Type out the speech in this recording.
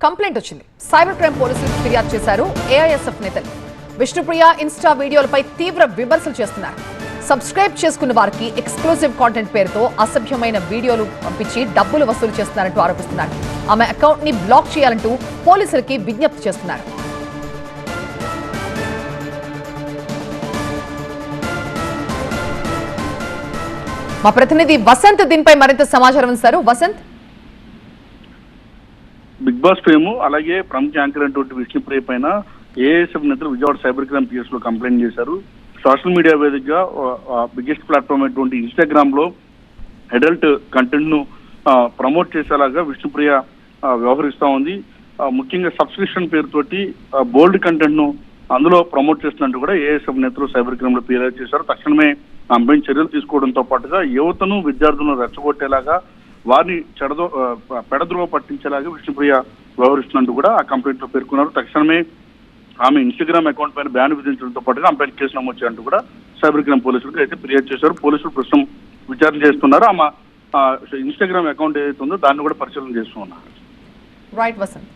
Complaint వచ్చింది. Cyber crime పోలీసులకు ఫిర్యాదు చేశారు ఏఐఎస్ఎఫ్ నేతలు. విష్ణుప్రియ ఇన్స్టా వీడియోలపై తీవ్ర విమర్శలు చేస్తున్నారు. సబ్స్క్రైబ్ చేసుకున్న వారికి ఎక్స్క్లూజివ్ కాంటెంట్ పేరుతో అసభ్యమైన వీడియోలు పంపించి డబ్బులు వసూలు చేస్తున్నారంటూ ఆరోపిస్తున్నారు. ఆమె అకౌంట్ ని బ్లాక్ చేయాలంటూ పోలీసులకి విజ్ఞప్తి చేస్తున్నారు. మా ప్రతినిధి వసంత్ దీనిపై మరింత సమాచారం ఇస్తారు. వసంత్, బిగ్ బాస్ ఫేమ్ అలాగే ప్రముఖ యాంకర్ అయినటువంటి విష్ణుప్రియ పైన ఏఎస్ఎఫ్ నేతలు విజయవాడ సైబర్ క్రైమ్ పిఎస్ లో కంప్లైంట్ చేశారు. సోషల్ మీడియా వేదికగా బిగ్గెస్ట్ ప్లాట్ఫామ్ అయినటువంటి ఇన్స్టాగ్రామ్ లో అడల్ట్ కంటెంట్ ను ప్రమోట్ చేసేలాగా విష్ణుప్రియ వ్యవహరిస్తా ఉంది. ముఖ్యంగా సబ్స్క్రిప్షన్ పేరుతోటి బోల్డ్ కంటెంట్ ను అందులో ప్రమోట్ చేస్తున్నట్టు కూడా ఏఎస్ఎఫ్ నేతలు సైబర్ క్రైమ్ లో ఫిర్యాదు చేశారు. తక్షణమే ఆమెపై చర్యలు తీసుకోవడంతో పాటుగా యువతను విద్యార్థులను రెచ్చగొట్టేలాగా వారిని పెడద్రోవ పట్టించేలాగా విష్ణుప్రియ వ్యవహరిస్తున్నట్టు కూడా ఆ కంప్లైంట్ లో పేర్కొన్నారు. తక్షణమే ఆమె ఇన్స్టాగ్రామ్ అకౌంట్ పైన బ్యాన్ విధించడంతో పాటుగా ఆమె పైన కేసు నమోదు చేయాలంటూ కూడా సైబర్ క్రైమ్ పోలీసులకు అయితే ఫిర్యాదు చేశారు. పోలీసులు ప్రస్తుతం విచారణ చేస్తున్నారు. ఆమె ఇన్స్టాగ్రామ్ అకౌంట్ ఏదైతే ఉందో దాన్ని కూడా పరిశీలన చేస్తూ ఉన్నారు. రైట్ వసంత్.